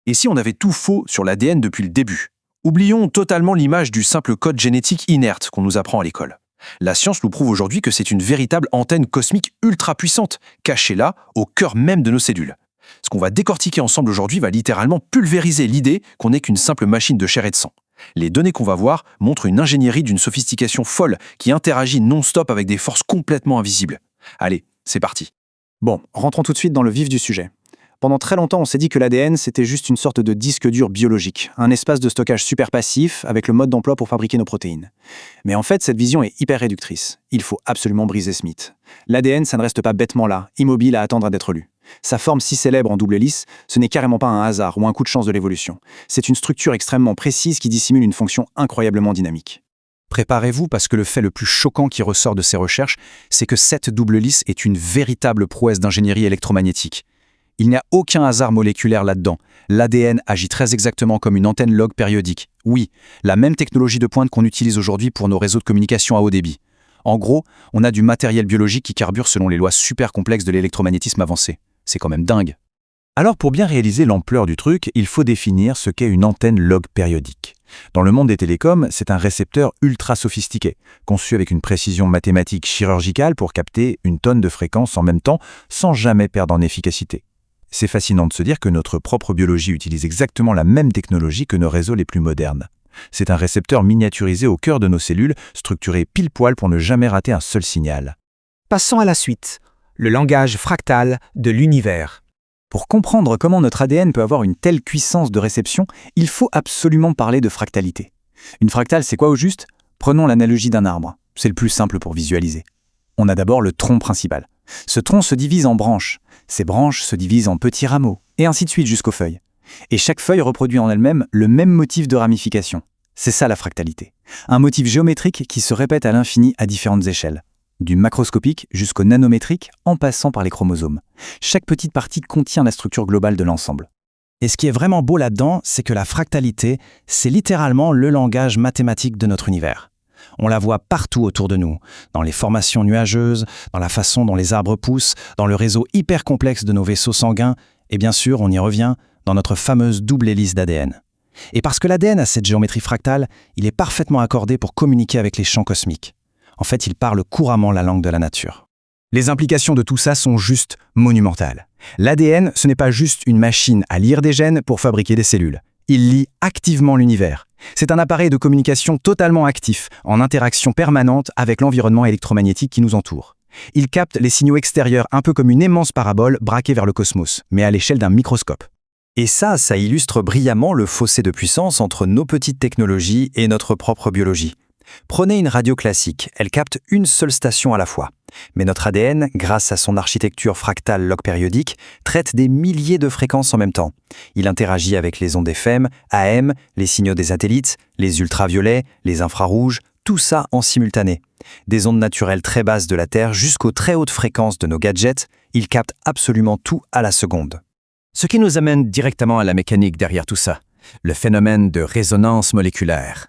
Et si on avait tout faux sur l'ADN depuis le début? Oublions totalement l'image du simple code génétique inerte qu'on nous apprend à l'école. La science nous prouve aujourd'hui que c'est une véritable antenne cosmique ultra puissante, cachée là, au cœur même de nos cellules. Ce qu'on va décortiquer ensemble aujourd'hui va littéralement pulvériser l'idée qu'on n'est qu'une simple machine de chair et de sang. Les données qu'on va voir montrent une ingénierie d'une sophistication folle qui interagit non-stop avec des forces complètement invisibles. Allez, c'est parti. Bon, rentrons tout de suite dans le vif du sujet. Pendant très longtemps, on s'est dit que l'ADN, c'était juste une sorte de disque dur biologique, un espace de stockage super passif avec le mode d'emploi pour fabriquer nos protéines. Mais en fait, cette vision est hyper réductrice. Il faut absolument briser ce mythe. L'ADN, ça ne reste pas bêtement là, immobile à attendre d'être lu. Sa forme si célèbre en double hélice, ce n'est carrément pas un hasard ou un coup de chance de l'évolution. C'est une structure extrêmement précise qui dissimule une fonction incroyablement dynamique. Préparez-vous parce que le fait le plus choquant qui ressort de ces recherches, c'est que cette double hélice est une véritable prouesse d'ingénierie électromagnétique. Il n'y a aucun hasard moléculaire là-dedans. L'ADN agit très exactement comme une antenne log périodique. Oui, la même technologie de pointe qu'on utilise aujourd'hui pour nos réseaux de communication à haut débit. En gros, on a du matériel biologique qui carbure selon les lois super complexes de l'électromagnétisme avancé. C'est quand même dingue. Alors pour bien réaliser l'ampleur du truc, il faut définir ce qu'est une antenne log périodique. Dans le monde des télécoms, c'est un récepteur ultra sophistiqué, conçu avec une précision mathématique chirurgicale pour capter une tonne de fréquences en même temps sans jamais perdre en efficacité. C'est fascinant de se dire que notre propre biologie utilise exactement la même technologie que nos réseaux les plus modernes. C'est un récepteur miniaturisé au cœur de nos cellules, structuré pile poil pour ne jamais rater un seul signal. Passons à la suite, le langage fractal de l'univers. Pour comprendre comment notre ADN peut avoir une telle puissance de réception, il faut absolument parler de fractalité. Une fractale, c'est quoi au juste? Prenons l'analogie d'un arbre. C'est le plus simple pour visualiser. On a d'abord le tronc principal. Ce tronc se divise en branches. Ces branches se divisent en petits rameaux, et ainsi de suite jusqu'aux feuilles. Et chaque feuille reproduit en elle-même le même motif de ramification. C'est ça la fractalité. Un motif géométrique qui se répète à l'infini à différentes échelles. Du macroscopique jusqu'au nanométrique, en passant par les chromosomes. Chaque petite partie contient la structure globale de l'ensemble. Et ce qui est vraiment beau là-dedans, c'est que la fractalité, c'est littéralement le langage mathématique de notre univers. On la voit partout autour de nous, dans les formations nuageuses, dans la façon dont les arbres poussent, dans le réseau hyper complexe de nos vaisseaux sanguins, et bien sûr, on y revient, dans notre fameuse double hélice d'ADN. Et parce que l'ADN a cette géométrie fractale, il est parfaitement accordé pour communiquer avec les champs cosmiques. En fait, il parle couramment la langue de la nature. Les implications de tout ça sont juste monumentales. L'ADN, ce n'est pas juste une machine à lire des gènes pour fabriquer des cellules. Il lit activement l'univers. C'est un appareil de communication totalement actif, en interaction permanente avec l'environnement électromagnétique qui nous entoure. Il capte les signaux extérieurs un peu comme une immense parabole braquée vers le cosmos, mais à l'échelle d'un microscope. Et ça illustre brillamment le fossé de puissance entre nos petites technologies et notre propre biologie. Prenez une radio classique, elle capte une seule station à la fois. Mais notre ADN, grâce à son architecture fractale log périodique, traite des milliers de fréquences en même temps. Il interagit avec les ondes FM, AM, les signaux des satellites, les ultraviolets, les infrarouges, tout ça en simultané. Des ondes naturelles très basses de la Terre jusqu'aux très hautes fréquences de nos gadgets, il capte absolument tout à la seconde. Ce qui nous amène directement à la mécanique derrière tout ça, le phénomène de résonance moléculaire.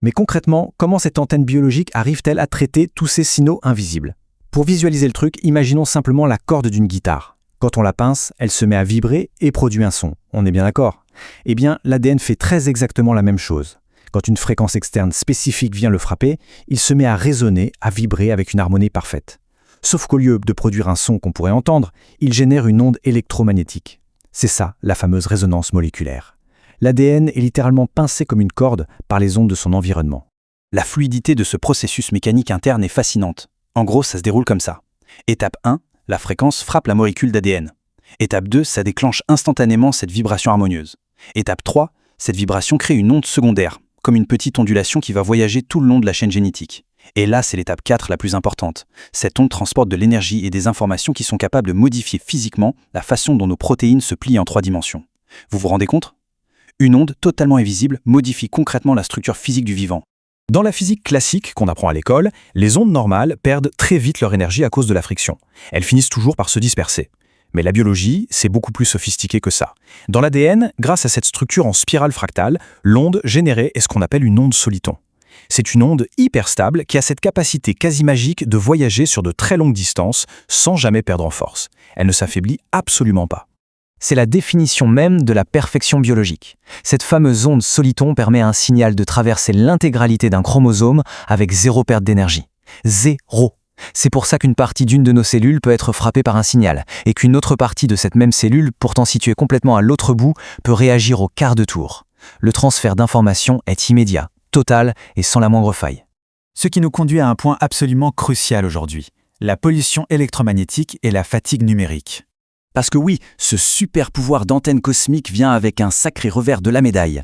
Mais concrètement, comment cette antenne biologique arrive-t-elle à traiter tous ces signaux invisibles? Pour visualiser le truc, imaginons simplement la corde d'une guitare. Quand on la pince, elle se met à vibrer et produit un son. On est bien d'accord? Eh bien, l'ADN fait très exactement la même chose. Quand une fréquence externe spécifique vient le frapper, il se met à résonner, à vibrer avec une harmonie parfaite. Sauf qu'au lieu de produire un son qu'on pourrait entendre, il génère une onde électromagnétique. C'est ça, la fameuse résonance moléculaire. L'ADN est littéralement pincé comme une corde par les ondes de son environnement. La fluidité de ce processus mécanique interne est fascinante. En gros, ça se déroule comme ça. Étape 1, la fréquence frappe la molécule d'ADN. Étape 2, ça déclenche instantanément cette vibration harmonieuse. Étape 3, cette vibration crée une onde secondaire, comme une petite ondulation qui va voyager tout le long de la chaîne génétique. Et là, c'est l'étape 4 la plus importante. Cette onde transporte de l'énergie et des informations qui sont capables de modifier physiquement la façon dont nos protéines se plient en 3 dimensions. Vous vous rendez compte ? Une onde totalement invisible modifie concrètement la structure physique du vivant. Dans la physique classique qu'on apprend à l'école, les ondes normales perdent très vite leur énergie à cause de la friction. Elles finissent toujours par se disperser. Mais la biologie, c'est beaucoup plus sophistiqué que ça. Dans l'ADN, grâce à cette structure en spirale fractale, l'onde générée est ce qu'on appelle une onde soliton. C'est une onde hyper stable qui a cette capacité quasi magique de voyager sur de très longues distances sans jamais perdre en force. Elle ne s'affaiblit absolument pas. C'est la définition même de la perfection biologique. Cette fameuse onde soliton permet à un signal de traverser l'intégralité d'un chromosome avec 0 perte d'énergie. 0. C'est pour ça qu'une partie d'une de nos cellules peut être frappée par un signal, et qu'une autre partie de cette même cellule, pourtant située complètement à l'autre bout, peut réagir au quart de tour. Le transfert d'informations est immédiat, total et sans la moindre faille. Ce qui nous conduit à un point absolument crucial aujourd'hui, la pollution électromagnétique et la fatigue numérique. Parce que oui, ce super pouvoir d'antenne cosmique vient avec un sacré revers de la médaille.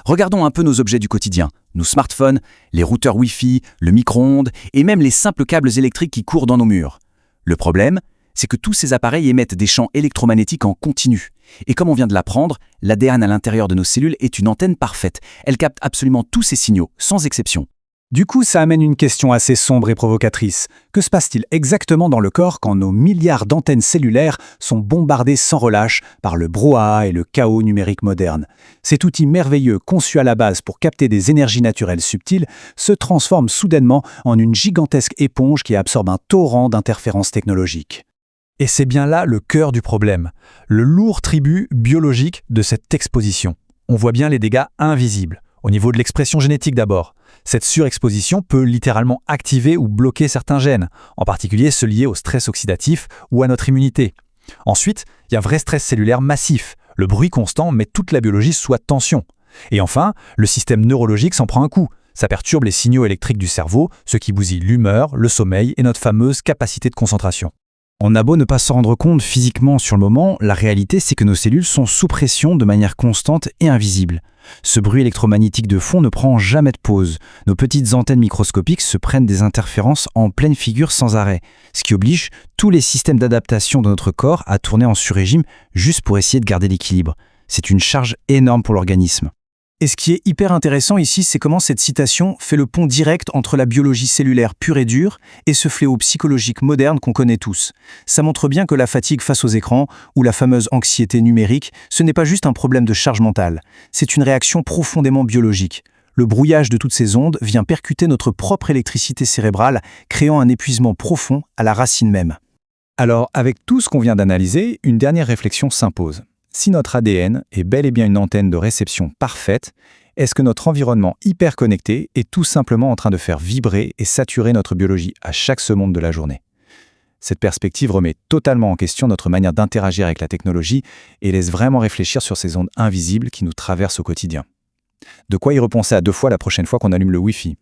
Regardons un peu nos objets du quotidien, nos smartphones, les routeurs Wi-Fi, le micro-ondes et même les simples câbles électriques qui courent dans nos murs. Le problème, c'est que tous ces appareils émettent des champs électromagnétiques en continu. Et comme on vient de l'apprendre, l'ADN à l'intérieur de nos cellules est une antenne parfaite. Elle capte absolument tous ces signaux, sans exception. Du coup, ça amène une question assez sombre et provocatrice. Que se passe-t-il exactement dans le corps quand nos milliards d'antennes cellulaires sont bombardées sans relâche par le brouhaha et le chaos numérique moderne? Cet outil merveilleux conçu à la base pour capter des énergies naturelles subtiles se transforme soudainement en une gigantesque éponge qui absorbe un torrent d'interférences technologiques. Et c'est bien là le cœur du problème, le lourd tribut biologique de cette exposition. On voit bien les dégâts invisibles, au niveau de l'expression génétique d'abord. Cette surexposition peut littéralement activer ou bloquer certains gènes, en particulier ceux liés au stress oxydatif ou à notre immunité. Ensuite, il y a un vrai stress cellulaire massif. Le bruit constant met toute la biologie sous tension. Et enfin, le système neurologique s'en prend un coup. Ça perturbe les signaux électriques du cerveau, ce qui bousille l'humeur, le sommeil et notre fameuse capacité de concentration. On a beau ne pas s'en rendre compte physiquement sur le moment, la réalité c'est que nos cellules sont sous pression de manière constante et invisible. Ce bruit électromagnétique de fond ne prend jamais de pause. Nos petites antennes microscopiques se prennent des interférences en pleine figure sans arrêt, ce qui oblige tous les systèmes d'adaptation de notre corps à tourner en sur-régime juste pour essayer de garder l'équilibre. C'est une charge énorme pour l'organisme. Et ce qui est hyper intéressant ici, c'est comment cette citation fait le pont direct entre la biologie cellulaire pure et dure et ce fléau psychologique moderne qu'on connaît tous. Ça montre bien que la fatigue face aux écrans ou la fameuse anxiété numérique, ce n'est pas juste un problème de charge mentale, c'est une réaction profondément biologique. Le brouillage de toutes ces ondes vient percuter notre propre électricité cérébrale, créant un épuisement profond à la racine même. Alors, avec tout ce qu'on vient d'analyser, une dernière réflexion s'impose. Si notre ADN est bel et bien une antenne de réception parfaite, est-ce que notre environnement hyper connecté est tout simplement en train de faire vibrer et saturer notre biologie à chaque seconde de la journée? Cette perspective remet totalement en question notre manière d'interagir avec la technologie et laisse vraiment réfléchir sur ces ondes invisibles qui nous traversent au quotidien. De quoi y repenser à 2 fois la prochaine fois qu'on allume le Wi-Fi.